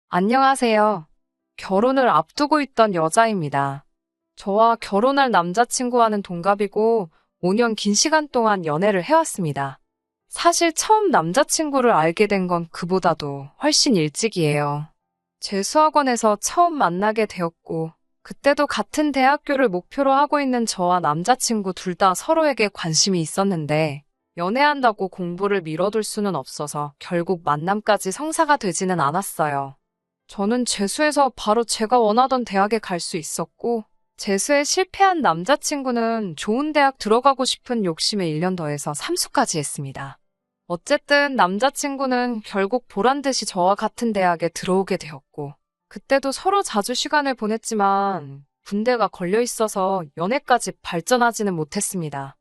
안녕하세요. 결혼을 앞두고 있던 여자입니다. 저와 결혼할 남자친구와는 동갑이고 5년 긴 시간 동안 연애를 해왔습니다. 사실 처음 남자친구를 알게 된 건 그보다도 훨씬 일찍이에요. 재수학원에서 처음 만나게 되었고, 그때도 같은 대학교를 목표로 하고 있는 저와 남자친구 둘 다 서로에게 관심이 있었는데, 연애한다고 공부를 미뤄둘 수는 없어서 결국 만남까지 성사가 되지는 않았어요. 저는 재수해서 바로 제가 원하던 대학에 갈 수 있었고, 재수에 실패한 남자친구는 좋은 대학 들어가고 싶은 욕심에 1년 더해서 삼수까지 했습니다. 어쨌든 남자친구는 결국 보란 듯이 저와 같은 대학에 들어오게 되었고, 그때도 서로 자주 시간을 보냈지만 군대가 걸려 있어서 연애까지 발전하지는 못했습니다.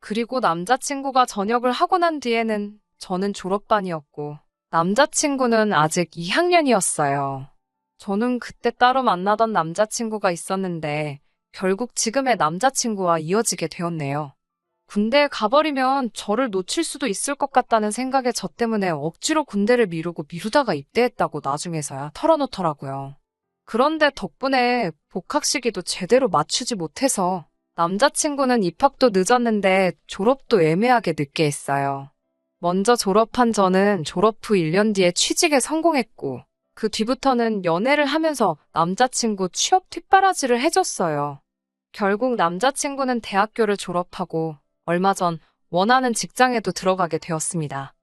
그리고 남자친구가 전역을 하고 난 뒤에는 저는 졸업반이었고, 남자친구는 아직 2학년이었어요. 저는 그때 따로 만나던 남자친구가 있었는데 결국 지금의 남자친구와 이어지게 되었네요. 군대에 가버리면 저를 놓칠 수도 있을 것 같다는 생각에 저 때문에 억지로 군대를 미루고 미루다가 입대했다고 나중에서야 털어놓더라고요. 그런데 덕분에 복학 시기도 제대로 맞추지 못해서 남자친구는 입학도 늦었는데 졸업도 애매하게 늦게 했어요. 먼저 졸업한 저는 졸업 후 1년 뒤에 취직에 성공했고, 그 뒤부터는 연애를 하면서 남자친구 취업 뒷바라지를 해줬어요. 결국 남자친구는 대학교를 졸업하고 얼마 전 원하는 직장에도 들어가게 되었습니다.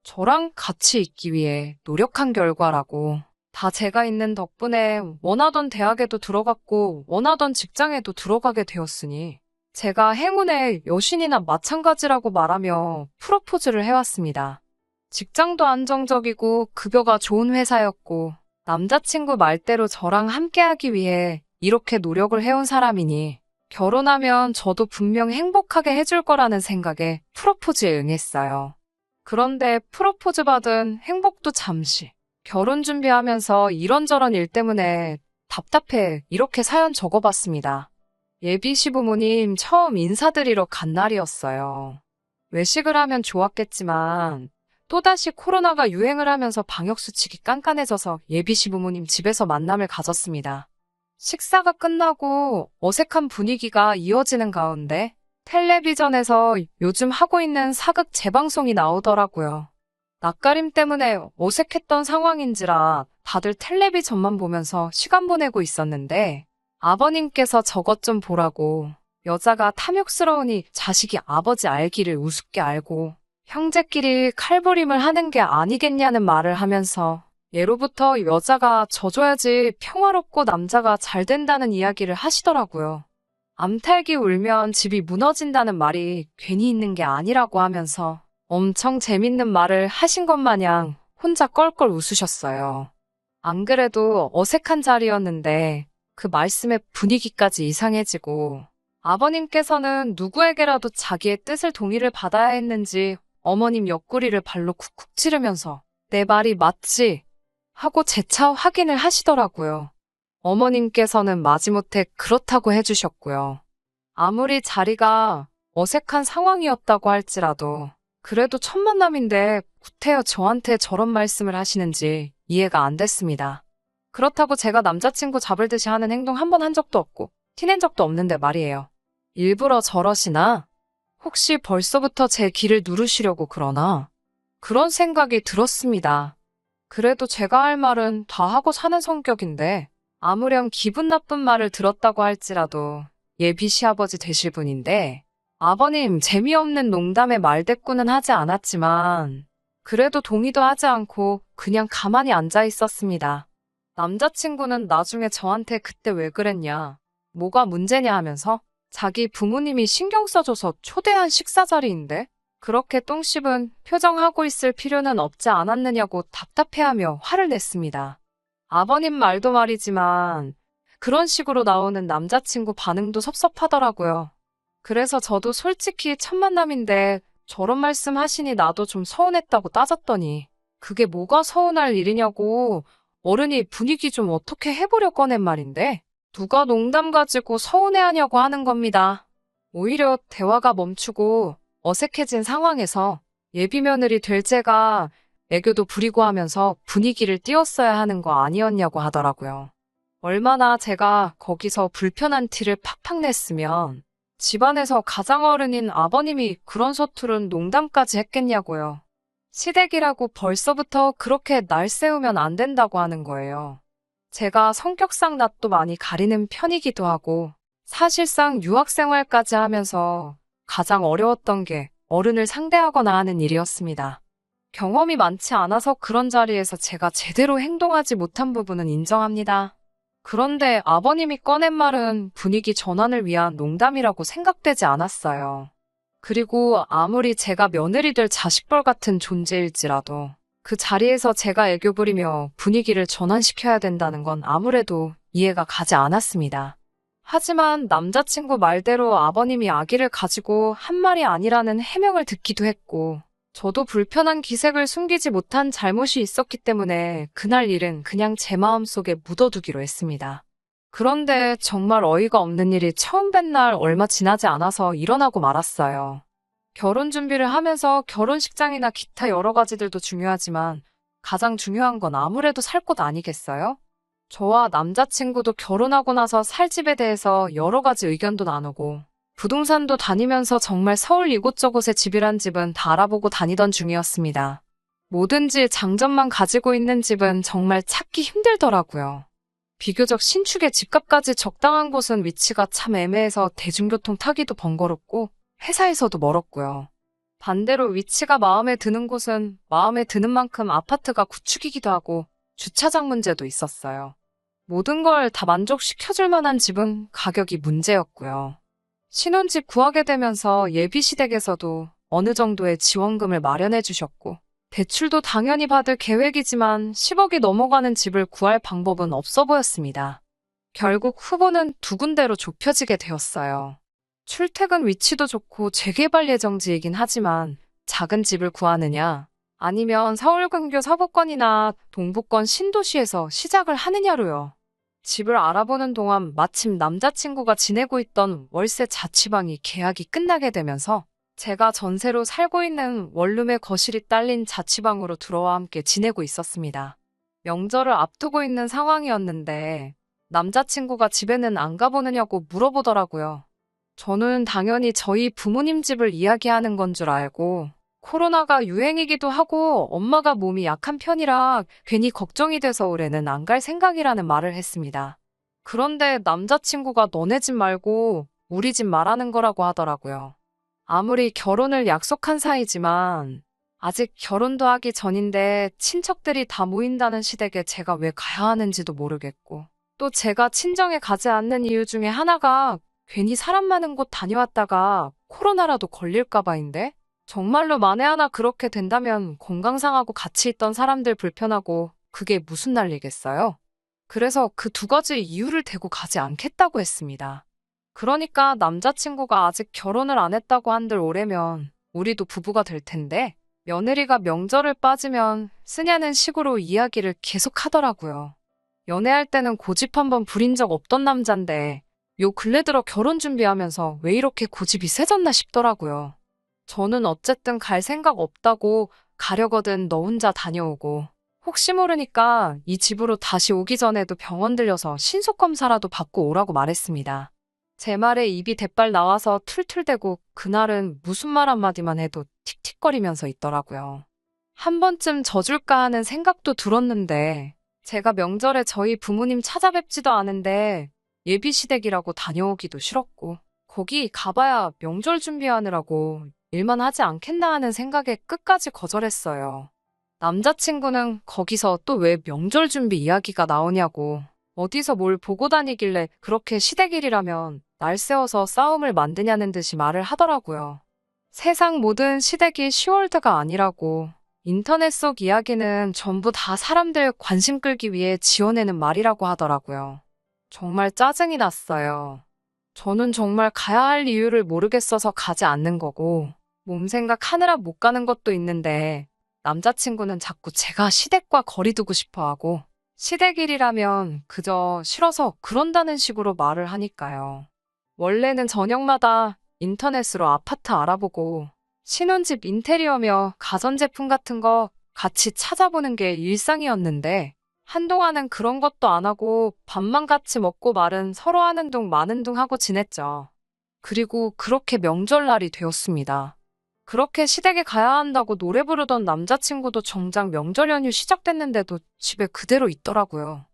저랑 같이 있기 위해 노력한 결과라고. 다 제가 있는 덕분에 원하던 대학에도 들어갔고 원하던 직장에도 들어가게 되었으니 제가 행운의 여신이나 마찬가지라고 말하며 프로포즈를 해왔습니다. 직장도 안정적이고 급여가 좋은 회사였고 남자친구 말대로 저랑 함께하기 위해 이렇게 노력을 해온 사람이니 결혼하면 저도 분명 행복하게 해줄 거라는 생각에 프로포즈에 응했어요. 그런데 프로포즈 받은 행복도 잠시. 결혼 준비하면서 이런저런 일 때문에 답답해 이렇게 사연 적어봤습니다. 예비 시부모님 처음 인사드리러 간 날이었어요. 외식을 하면 좋았겠지만 또다시 코로나가 유행을 하면서 방역수칙이 깐깐해져서 예비 시부모님 집에서 만남을 가졌습니다. 식사가 끝나고 어색한 분위기가 이어지는 가운데 텔레비전에서 요즘 하고 있는 사극 재방송이 나오더라고요. 낯가림 때문에 어색했던 상황인지라 다들 텔레비전만 보면서 시간 보내고 있었는데 아버님께서 저것 좀 보라고 여자가 탐욕스러우니 자식이 아버지 알기를 우습게 알고 형제끼리 칼부림을 하는 게 아니겠냐는 말을 하면서 예로부터 여자가 져줘야지 평화롭고 남자가 잘 된다는 이야기를 하시더라고요. 암탉이 울면 집이 무너진다는 말이 괜히 있는 게 아니라고 하면서 엄청 재밌는 말을 하신 것 마냥 혼자 껄껄 웃으셨어요. 안 그래도 어색한 자리였는데 그 말씀에 분위기까지 이상해지고 아버님께서는 누구에게라도 자기의 뜻을 동의를 받아야 했는지 어머님 옆구리를 발로 쿡쿡 찌르면서 내 말이 맞지? 하고 재차 확인을 하시더라고요. 어머님께서는 마지못해 그렇다고 해주셨고요. 아무리 자리가 어색한 상황이었다고 할지라도 그래도 첫 만남인데 구태여 저한테 저런 말씀을 하시는지 이해가 안 됐습니다. 그렇다고 제가 남자친구 잡을 듯이 하는 행동 한 번 한 적도 없고 티낸 적도 없는데 말이에요. 일부러 저러시나? 혹시 벌써부터 제 길을 누르시려고 그러나? 그런 생각이 들었습니다. 그래도 제가 할 말은 다 하고 사는 성격인데 아무렴 기분 나쁜 말을 들었다고 할지라도 예비 시아버지 되실 분인데 아버님 재미없는 농담에 말대꾸는 하지 않았지만 그래도 동의도 하지 않고 그냥 가만히 앉아 있었습니다. 남자친구는 나중에 저한테 그때 왜 그랬냐, 뭐가 문제냐 하면서 자기 부모님이 신경 써줘서 초대한 식사 자리인데 그렇게 똥 씹은 표정하고 있을 필요는 없지 않았느냐고 답답해하며 화를 냈습니다. 아버님 말도 말이지만 그런 식으로 나오는 남자친구 반응도 섭섭하더라고요. 그래서 저도 솔직히 첫 만남인데 저런 말씀 하시니 나도 좀 서운했다고 따졌더니 그게 뭐가 서운할 일이냐고 어른이 분위기 좀 어떻게 해보려 꺼낸 말인데 누가 농담 가지고 서운해하냐고 하는 겁니다. 오히려 대화가 멈추고 어색해진 상황에서 예비 며느리 될 제가 애교도 부리고 하면서 분위기를 띄웠어야 하는 거 아니었냐고 하더라고요. 얼마나 제가 거기서 불편한 티를 팍팍 냈으면 집안에서 가장 어른인 아버님이 그런 서투른 농담까지 했겠냐고요. 시댁이라고 벌써부터 그렇게 날 세우면 안 된다고 하는 거예요. 제가 성격상 낯도 많이 가리는 편이기도 하고 사실상 유학 생활까지 하면서 가장 어려웠던 게 어른을 상대하거나 하는 일이었습니다. 경험이 많지 않아서 그런 자리에서 제가 제대로 행동하지 못한 부분은 인정합니다. 그런데 아버님이 꺼낸 말은 분위기 전환을 위한 농담이라고 생각되지 않았어요. 그리고 아무리 제가 며느리 될 자식벌 같은 존재일지라도 그 자리에서 제가 애교 부리며 분위기를 전환시켜야 된다는 건 아무래도 이해가 가지 않았습니다. 하지만 남자친구 말대로 아버님이 아기를 가지고 한 말이 아니라는 해명을 듣기도 했고 저도 불편한 기색을 숨기지 못한 잘못이 있었기 때문에 그날 일은 그냥 제 마음속에 묻어두기로 했습니다. 그런데 정말 어이가 없는 일이 처음 뵌 날 얼마 지나지 않아서 일어나고 말았어요. 결혼 준비를 하면서 결혼식장이나 기타 여러 가지들도 중요하지만 가장 중요한 건 아무래도 살 곳 아니겠어요? 저와 남자친구도 결혼하고 나서 살 집에 대해서 여러 가지 의견도 나누고 부동산도 다니면서 정말 서울 이곳저곳에 집이란 집은 다 알아보고 다니던 중이었습니다. 뭐든지 장점만 가지고 있는 집은 정말 찾기 힘들더라고요. 비교적 신축의 집값까지 적당한 곳은 위치가 참 애매해서 대중교통 타기도 번거롭고 회사에서도 멀었고요. 반대로 위치가 마음에 드는 곳은 마음에 드는 만큼 아파트가 구축이기도 하고 주차장 문제도 있었어요. 모든 걸 다 만족시켜줄 만한 집은 가격이 문제였고요. 신혼집 구하게 되면서 예비시댁에서도 어느 정도의 지원금을 마련해 주셨고 대출도 당연히 받을 계획이지만 10억이 넘어가는 집을 구할 방법은 없어 보였습니다. 결국 후보는 두 군데로 좁혀지게 되었어요. 출퇴근 위치도 좋고 재개발 예정지이긴 하지만 작은 집을 구하느냐 아니면 서울 근교 서부권이나 동부권 신도시에서 시작을 하느냐로요. 집을 알아보는 동안 마침 남자친구가 지내고 있던 월세 자취방이 계약이 끝나게 되면서 제가 전세로 살고 있는 원룸의 거실이 딸린 자취방으로 들어와 함께 지내고 있었습니다. 명절을 앞두고 있는 상황이었는데 남자친구가 집에는 안 가보느냐고 물어보더라고요. 저는 당연히 저희 부모님 집을 이야기하는 건 줄 알고 코로나가 유행이기도 하고 엄마가 몸이 약한 편이라 괜히 걱정이 돼서 올해는 안 갈 생각이라는 말을 했습니다. 그런데 남자친구가 너네 집 말고 우리 집 말하는 거라고 하더라고요. 아무리 결혼을 약속한 사이지만 아직 결혼도 하기 전인데 친척들이 다 모인다는 시댁에 제가 왜 가야 하는지도 모르겠고 또 제가 친정에 가지 않는 이유 중에 하나가 괜히 사람 많은 곳 다녀왔다가 코로나라도 걸릴까 봐인데 정말로 만에 하나 그렇게 된다면 건강 상하고 같이 있던 사람들 불편하고 그게 무슨 난리겠어요? 그래서 그 두 가지 이유를 대고 가지 않겠다고 했습니다. 그러니까 남자친구가 아직 결혼을 안 했다고 한들 올해면 우리도 부부가 될 텐데 며느리가 명절을 빠지면 쓰냐는 식으로 이야기를 계속 하더라고요. 연애할 때는 고집 한번 부린 적 없던 남잔데 요 근래 들어 결혼 준비하면서 왜 이렇게 고집이 세졌나 싶더라고요. 저는 어쨌든 갈 생각 없다고 가려거든 너 혼자 다녀오고 혹시 모르니까 이 집으로 다시 오기 전에도 병원 들려서 신속검사라도 받고 오라고 말했습니다. 제 말에 입이 대빨 나와서 툴툴대고 그날은 무슨 말 한마디만 해도 틱틱거리면서 있더라고요. 한 번쯤 져줄까 하는 생각도 들었는데 제가 명절에 저희 부모님 찾아뵙지도 않은데 예비시댁이라고 다녀오기도 싫었고 거기 가봐야 명절 준비하느라고 일만 하지 않겠나 하는 생각에 끝까지 거절했어요. 남자친구는 거기서 또 왜 명절 준비 이야기가 나오냐고 어디서 뭘 보고 다니길래 그렇게 시댁일이라면 날 세워서 싸움을 만드냐는 듯이 말을 하더라고요. 세상 모든 시댁이 10월드가 아니라고 인터넷 속 이야기는 전부 다 사람들 관심 끌기 위해 지어내는 말이라고 하더라고요. 정말 짜증이 났어요. 저는 정말 가야 할 이유를 모르겠어서 가지 않는 거고 몸 생각하느라 못 가는 것도 있는데 남자친구는 자꾸 제가 시댁과 거리 두고 싶어 하고 시댁일이라면 그저 싫어서 그런다는 식으로 말을 하니까요. 원래는 저녁마다 인터넷으로 아파트 알아보고 신혼집 인테리어며 가전제품 같은 거 같이 찾아보는 게 일상이었는데 한동안은 그런 것도 안 하고 밥만 같이 먹고 말은 서로 하는 둥 마는 둥 하고 지냈죠. 그리고 그렇게 명절날이 되었습니다. 그렇게 시댁에 가야 한다고 노래 부르던 남자친구도 정작 명절 연휴 시작됐는데도 집에 그대로 있더라고요.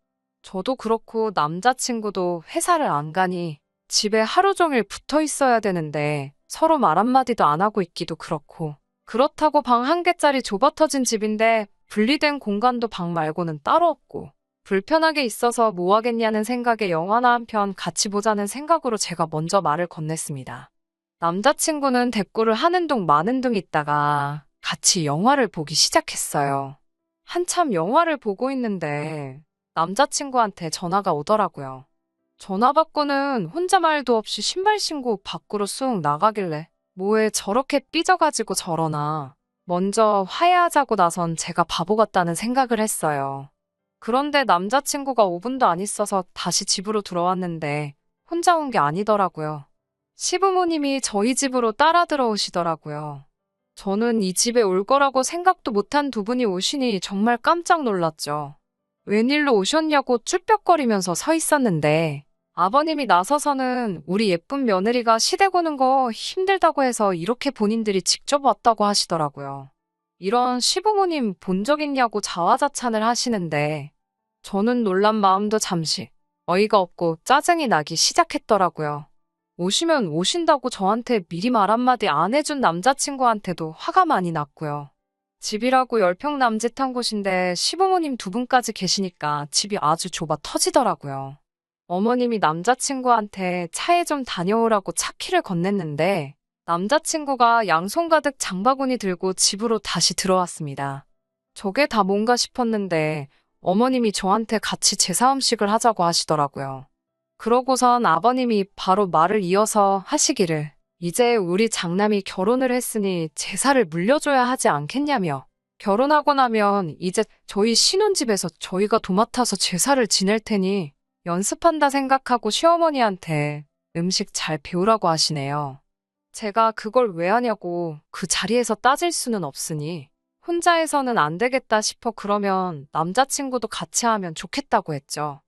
저도 그렇고 남자친구도 회사를 안 가니 집에 하루 종일 붙어 있어야 되는데 서로 말 한마디도 안 하고 있기도 그렇고 그렇다고 방 한 개짜리 좁아터진 집인데 분리된 공간도 방 말고는 따로 없고 불편하게 있어서 뭐 하겠냐는 생각에 영화나 한 편 같이 보자는 생각으로 제가 먼저 말을 건넸습니다. 남자친구는 대꾸를 하는 둥 마는 둥 있다가 같이 영화를 보기 시작했어요. 한참 영화를 보고 있는데 남자친구한테 전화가 오더라고요. 전화 받고는 혼자 말도 없이 신발 신고 밖으로 쑥 나가길래 뭐에 저렇게 삐져가지고 저러나 먼저 화해하자고 나선 제가 바보 같다는 생각을 했어요. 그런데 남자친구가 5분도 안 있어서 다시 집으로 들어왔는데 혼자 온 게 아니더라고요. 시부모님이 저희 집으로 따라 들어오시더라고요. 저는 이 집에 올 거라고 생각도 못한 두 분이 오시니 정말 깜짝 놀랐죠. 웬일로 오셨냐고 쭈뼛거리면서 서 있었는데 아버님이 나서서는 우리 예쁜 며느리가 시댁 오는 거 힘들다고 해서 이렇게 본인들이 직접 왔다고 하시더라고요. 이런 시부모님 본 적 있냐고 자화자찬을 하시는데 저는 놀란 마음도 잠시 어이가 없고 짜증이 나기 시작했더라고요. 오시면 오신다고 저한테 미리 말 한마디 안 해준 남자친구한테도 화가 많이 났고요. 집이라고 10평 남짓한 곳인데 시부모님 두 분까지 계시니까 집이 아주 좁아 터지더라고요. 어머님이 남자친구한테 차에 좀 다녀오라고 차키를 건넸는데 남자친구가 양손 가득 장바구니 들고 집으로 다시 들어왔습니다. 저게 다 뭔가 싶었는데 어머님이 저한테 같이 제사 음식을 하자고 하시더라고요. 그러고선 아버님이 바로 말을 이어서 하시기를 이제 우리 장남이 결혼을 했으니 제사를 물려줘야 하지 않겠냐며 결혼하고 나면 이제 저희 신혼집에서 저희가 도맡아서 제사를 지낼 테니 연습한다 생각하고 시어머니한테 음식 잘 배우라고 하시네요. 제가 그걸 왜 하냐고 그 자리에서 따질 수는 없으니 혼자 해서는 안 되겠다 싶어 그러면 남자친구도 같이 하면 좋겠다고 했죠.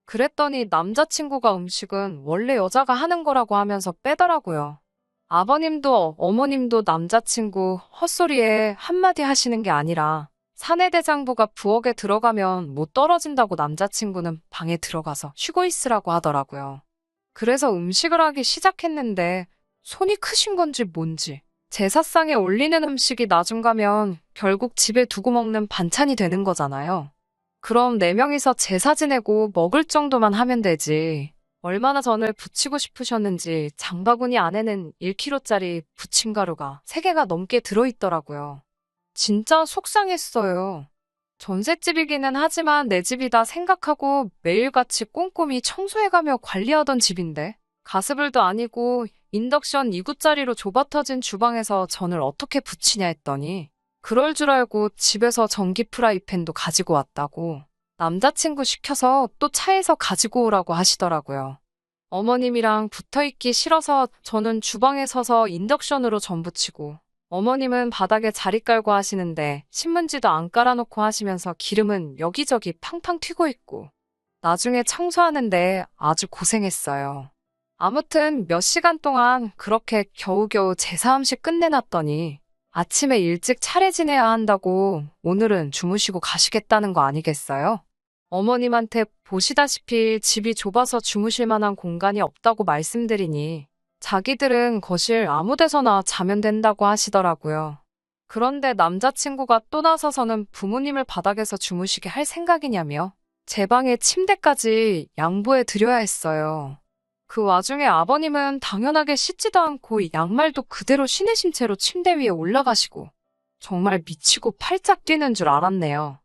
그랬더니 남자친구가 음식은 원래 여자가 하는 거라고 하면서 빼더라고요. 아버님도 어머님도 남자친구 헛소리에 한마디 하시는 게 아니라 사내대장부가 부엌에 들어가면 못 떨어진다고 남자친구는 방에 들어가서 쉬고 있으라고 하더라고요. 그래서 음식을 하기 시작했는데 손이 크신 건지 뭔지 제사상에 올리는 음식이 나중 가면 결국 집에 두고 먹는 반찬이 되는 거잖아요. 그럼 4명이서 제사 지내고 먹을 정도만 하면 되지. 얼마나 전을 부치고 싶으셨는지 장바구니 안에는 1kg짜리 부침가루가 3개가 넘게 들어있더라고요. 진짜 속상했어요. 전셋집이기는 하지만 내 집이다 생각하고 매일같이 꼼꼼히 청소해가며 관리하던 집인데 가스불도 아니고 인덕션 2구짜리로 좁아터진 주방에서 전을 어떻게 부치냐 했더니 그럴 줄 알고 집에서 전기 프라이팬도 가지고 왔다고 남자친구 시켜서 또 차에서 가지고 오라고 하시더라고요. 어머님이랑 붙어있기 싫어서 저는 주방에 서서 인덕션으로 전 부치고 어머님은 바닥에 자리 깔고 하시는데 신문지도 안 깔아놓고 하시면서 기름은 여기저기 팡팡 튀고 있고 나중에 청소하는데 아주 고생했어요. 아무튼 몇 시간 동안 그렇게 겨우겨우 제사 음식 끝내놨더니 아침에 일찍 차례 지내야 한다고 오늘은 주무시고 가시겠다는 거 아니겠어요? 어머님한테 보시다시피 집이 좁아서 주무실 만한 공간이 없다고 말씀드리니 자기들은 거실 아무 데서나 자면 된다고 하시더라고요. 그런데 남자친구가 또 나서서는 부모님을 바닥에서 주무시게 할 생각이냐며 제 방에 침대까지 양보해 드려야 했어요. 그 와중에 아버님은 당연하게 씻지도 않고 양말도 그대로 신으신 채로 침대 위에 올라가시고 정말 미치고 팔짝 뛰는 줄 알았네요.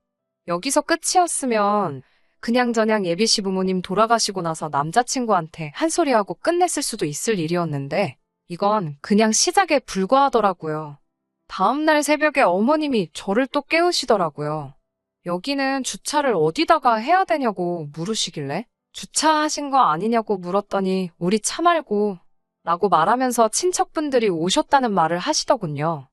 여기서 끝이었으면 그냥저냥 예비 시부모님 돌아가시고 나서 남자친구한테 한 소리하고 끝냈을 수도 있을 일이었는데 이건 그냥 시작에 불과하더라고요. 다음날 새벽에 어머님이 저를 또 깨우시더라고요. 여기는 주차를 어디다가 해야 되냐고 물으시길래 주차하신 거 아니냐고 물었더니 우리 차 말고 라고 말하면서 친척분들이 오셨다는 말을 하시더군요.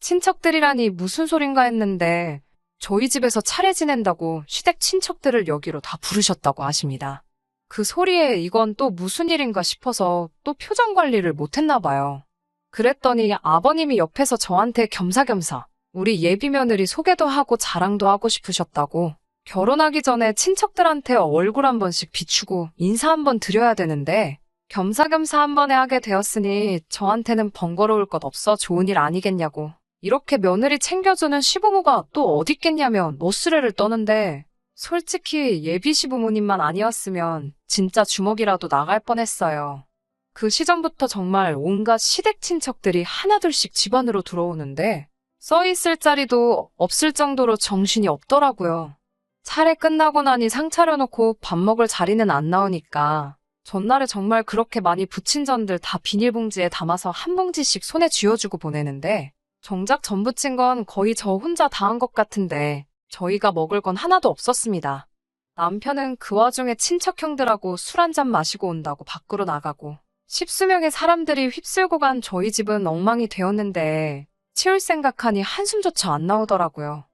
친척들이라니 무슨 소린가 했는데 저희 집에서 차례 지낸다고 시댁 친척들을 여기로 다 부르셨다고 하십니다. 그 소리에 이건 또 무슨 일인가 싶어서 또 표정 관리를 못했나 봐요. 그랬더니 아버님이 옆에서 저한테 겸사겸사 우리 예비 며느리 소개도 하고 자랑도 하고 싶으셨다고, 결혼하기 전에 친척들한테 얼굴 한 번씩 비추고 인사 한 번 드려야 되는데 겸사겸사 한 번에 하게 되었으니 저한테는 번거로울 것 없어 좋은 일 아니겠냐고, 이렇게 며느리 챙겨주는 시부모가 또 어디 있겠냐며 노스레를 떠는데, 솔직히 예비 시부모님만 아니었으면 진짜 주먹이라도 나갈 뻔했어요. 그 시점부터 정말 온갖 시댁 친척들이 하나둘씩 집안으로 들어오는데 써있을 자리도 없을 정도로 정신이 없더라고요. 차례 끝나고 나니 상 차려놓고 밥 먹을 자리는 안 나오니까 전날에 정말 그렇게 많이 부친 전들 다 비닐봉지에 담아서 한 봉지씩 손에 쥐어주고 보내는데, 정작 전 부친 건 거의 저 혼자 다 한 것 같은데 저희가 먹을 건 하나도 없었습니다. 남편은 그 와중에 친척 형들하고 술 한잔 마시고 온다고 밖으로 나가고, 십수명의 사람들이 휩쓸고 간 저희 집은 엉망이 되었는데 치울 생각하니 한숨조차 안 나오더라고요.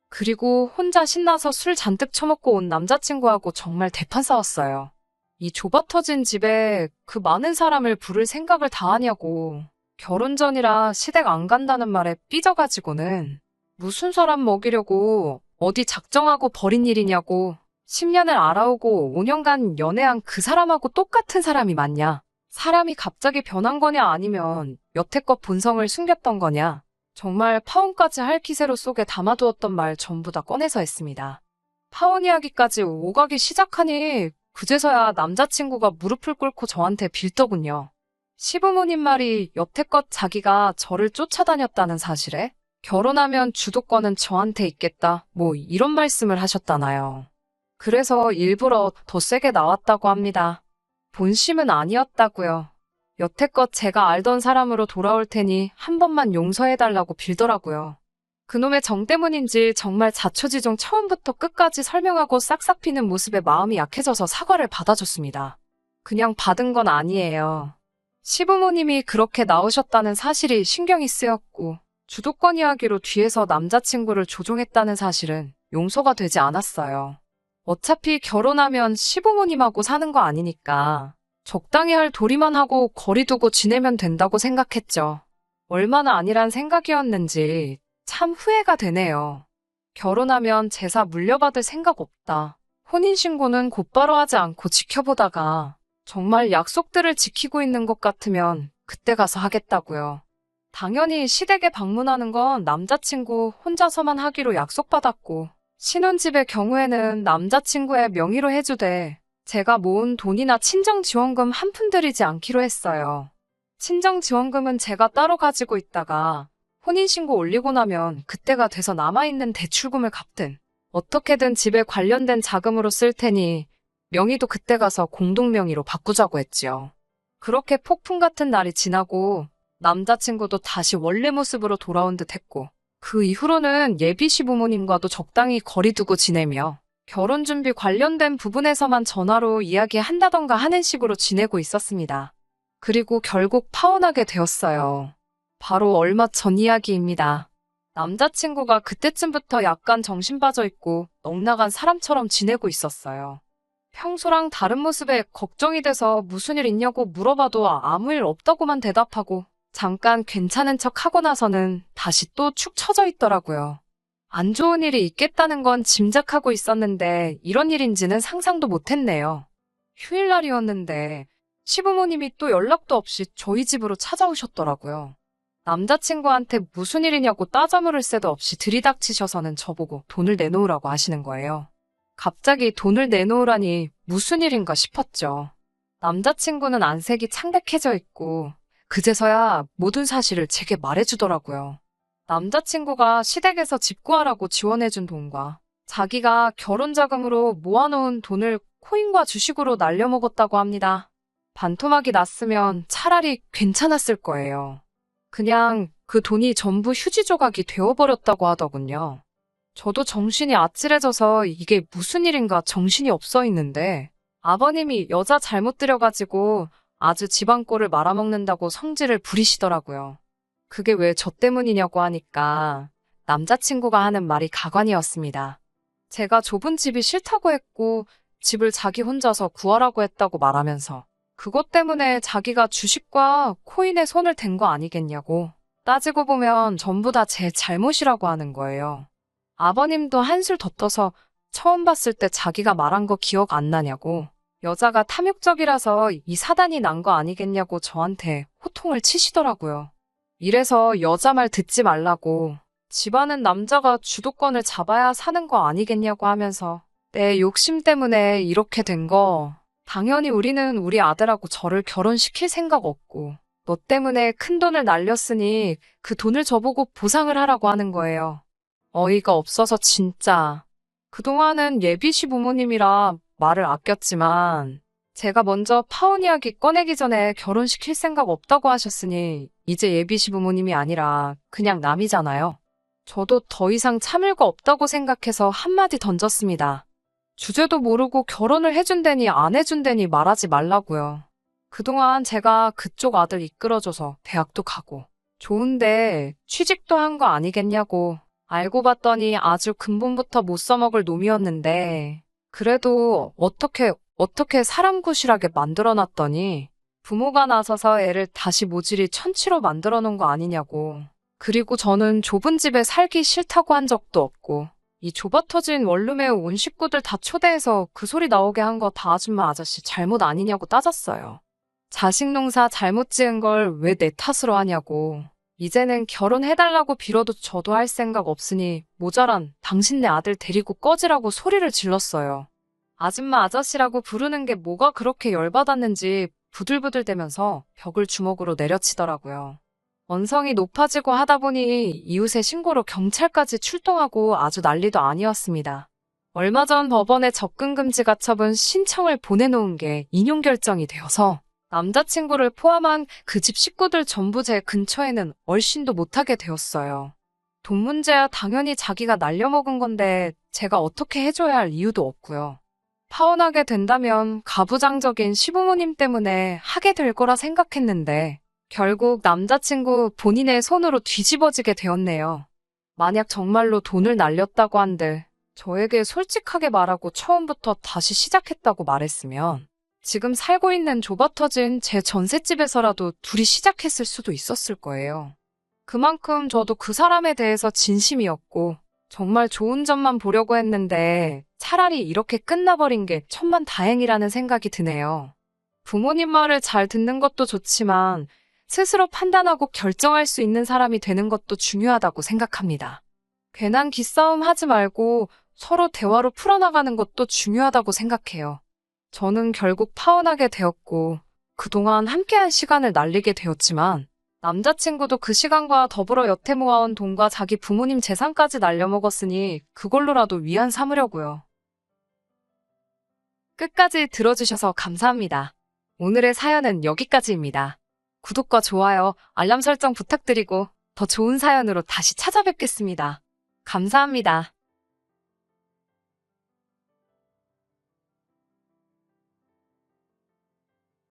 그리고 혼자 신나서 술 잔뜩 처먹고 온 남자친구하고 정말 대판 싸웠어요. 이 좁아터진 집에 그 많은 사람을 부를 생각을 다 하냐고, 결혼 전이라 시댁 안 간다는 말에 삐져가지고는 무슨 사람 먹이려고 어디 작정하고 버린 일이냐고, 10년을 알아오고 5년간 연애한 그 사람하고 똑같은 사람이 맞냐, 사람이 갑자기 변한 거냐 아니면 여태껏 본성을 숨겼던 거냐, 정말 파혼까지 할 기세로 속에 담아두었던 말 전부 다 꺼내서 했습니다. 파혼 이야기까지 오가기 시작하니 그제서야 남자친구가 무릎을 꿇고 저한테 빌더군요. 시부모님 말이 여태껏 자기가 저를 쫓아다녔다는 사실에 결혼하면 주도권은 저한테 있겠다, 뭐 이런 말씀을 하셨다나요. 그래서 일부러 더 세게 나왔다고 합니다. 본심은 아니었다고요. 여태껏 제가 알던 사람으로 돌아올 테니 한 번만 용서해달라고 빌더라고요. 그놈의 정 때문인지 정말 자초지종 처음부터 끝까지 설명하고 싹싹 비는 모습에 마음이 약해져서 사과를 받아줬습니다. 그냥 받은 건 아니에요. 시부모님이 그렇게 나오셨다는 사실이 신경이 쓰였고, 주도권 이야기로 뒤에서 남자친구를 조종했다는 사실은 용서가 되지 않았어요. 어차피 결혼하면 시부모님하고 사는 거 아니니까 적당히 할 도리만 하고 거리 두고 지내면 된다고 생각했죠. 얼마나 아니란 생각이었는지 참 후회가 되네요. 결혼하면 제사 물려받을 생각 없다, 혼인신고는 곧바로 하지 않고 지켜보다가 정말 약속들을 지키고 있는 것 같으면 그때 가서 하겠다고요. 당연히 시댁에 방문하는 건 남자친구 혼자서만 하기로 약속받았고, 신혼집의 경우에는 남자친구의 명의로 해주되 제가 모은 돈이나 친정지원금 한 푼 들이지 않기로 했어요. 친정지원금은 제가 따로 가지고 있다가 혼인신고 올리고 나면 그때가 돼서 남아있는 대출금을 갚든 어떻게든 집에 관련된 자금으로 쓸 테니 명의도 그때 가서 공동명의로 바꾸자고 했지요. 그렇게 폭풍 같은 날이 지나고 남자친구도 다시 원래 모습으로 돌아온 듯 했고, 그 이후로는 예비 시부모님과도 적당히 거리 두고 지내며 결혼 준비 관련된 부분에서만 전화로 이야기한다던가 하는 식으로 지내고 있었습니다. 그리고 결국 파혼하게 되었어요. 바로 얼마 전 이야기입니다. 남자친구가 그때쯤부터 약간 정신 빠져 있고 넋나간 사람처럼 지내고 있었어요. 평소랑 다른 모습에 걱정이 돼서 무슨 일 있냐고 물어봐도 아무 일 없다고만 대답하고 잠깐 괜찮은 척 하고 나서는 다시 또 축 처져 있더라고요. 안 좋은 일이 있겠다는 건 짐작하고 있었는데 이런 일인지는 상상도 못했네요. 휴일날이었는데 시부모님이 또 연락도 없이 저희 집으로 찾아오셨더라고요. 남자친구한테 무슨 일이냐고 따져 물을 새도 없이 들이닥치셔서는 저보고 돈을 내놓으라고 하시는 거예요. 갑자기 돈을 내놓으라니 무슨 일인가 싶었죠. 남자친구는 안색이 창백해져 있고 그제서야 모든 사실을 제게 말해주더라고요. 남자친구가 시댁에서 집 구하라고 지원해준 돈과 자기가 결혼자금으로 모아놓은 돈을 코인과 주식으로 날려먹었다고 합니다. 반토막이 났으면 차라리 괜찮았을 거예요. 그냥 그 돈이 전부 휴지 조각이 되어버렸다고 하더군요. 저도 정신이 아찔해져서 이게 무슨 일인가 정신이 없어 있는데 아버님이 여자 잘못 들여가지고 아주 집안 꼴을 말아먹는다고 성질을 부리시더라고요. 그게 왜 저 때문이냐고 하니까 남자친구가 하는 말이 가관이었습니다. 제가 좁은 집이 싫다고 했고 집을 자기 혼자서 구하라고 했다고 말하면서 그것 때문에 자기가 주식과 코인에 손을 댄 거 아니겠냐고. 따지고 보면 전부 다 제 잘못이라고 하는 거예요. 아버님도 한술 더 떠서 처음 봤을 때 자기가 말한 거 기억 안 나냐고. 여자가 탐욕적이라서 이 사단이 난 거 아니겠냐고 저한테 호통을 치시더라고요. 이래서 여자 말 듣지 말라고. 집안은 남자가 주도권을 잡아야 사는 거 아니겠냐고 하면서 내 욕심 때문에 이렇게 된 거. 당연히 우리는 우리 아들하고 저를 결혼시킬 생각 없고 너 때문에 큰돈을 날렸으니 그 돈을 저보고 보상을 하라고 하는 거예요. 어이가 없어서 진짜. 그동안은 예비 시부모님이라 말을 아꼈지만 제가 먼저 파혼 이야기 꺼내기 전에 결혼시킬 생각 없다고 하셨으니 이제 예비 시부모님이 아니라 그냥 남이잖아요. 저도 더 이상 참을 거 없다고 생각해서 한마디 던졌습니다. 주제도 모르고 결혼을 해준다니 안 해준다니 말하지 말라고요. 그동안 제가 그쪽 아들 이끌어줘서 대학도 가고 좋은데 취직도 한 거 아니겠냐고. 알고 봤더니 아주 근본부터 못 써먹을 놈이었는데 그래도 어떻게 사람 구실하게 만들어놨더니 부모가 나서서 애를 다시 모질이 천치로 만들어 놓은 거 아니냐고. 그리고 저는 좁은 집에 살기 싫다고 한 적도 없고 이 좁아터진 원룸에 온 식구들 다 초대해서 그 소리 나오게 한 거 다 아줌마 아저씨 잘못 아니냐고 따졌어요. 자식 농사 잘못 지은 걸 왜 내 탓으로 하냐고. 이제는 결혼해달라고 빌어도 저도 할 생각 없으니 모자란 당신네 아들 데리고 꺼지라고 소리를 질렀어요. 아줌마 아저씨라고 부르는 게 뭐가 그렇게 열받았는지 부들부들대면서 벽을 주먹으로 내려치더라고요. 원성이 높아지고 하다 보니 이웃의 신고로 경찰까지 출동하고 아주 난리도 아니었습니다. 얼마 전 법원에 접근금지 가처분 신청을 보내놓은 게 인용 결정이 되어서 남자친구를 포함한 그 집 식구들 전부 제 근처에는 얼씬도 못하게 되었어요. 돈 문제야 당연히 자기가 날려먹은 건데 제가 어떻게 해줘야 할 이유도 없고요. 파혼하게 된다면 가부장적인 시부모님 때문에 하게 될 거라 생각했는데 결국 남자친구 본인의 손으로 뒤집어지게 되었네요. 만약 정말로 돈을 날렸다고 한들 저에게 솔직하게 말하고 처음부터 다시 시작했다고 말했으면 지금 살고 있는 좁아터진 제 전셋집에서라도 둘이 시작했을 수도 있었을 거예요. 그만큼 저도 그 사람에 대해서 진심이었고 정말 좋은 점만 보려고 했는데 차라리 이렇게 끝나버린 게 천만다행이라는 생각이 드네요. 부모님 말을 잘 듣는 것도 좋지만 스스로 판단하고 결정할 수 있는 사람이 되는 것도 중요하다고 생각합니다. 괜한 기싸움 하지 말고 서로 대화로 풀어나가는 것도 중요하다고 생각해요. 저는 결국 파혼하게 되었고 그동안 함께한 시간을 날리게 되었지만 남자친구도 그 시간과 더불어 여태 모아온 돈과 자기 부모님 재산까지 날려먹었으니 그걸로라도 위안 삼으려고요. 끝까지 들어주셔서 감사합니다. 오늘의 사연은 여기까지입니다. 구독과 좋아요, 알람 설정 부탁드리고 더 좋은 사연으로 다시 찾아뵙겠습니다. 감사합니다.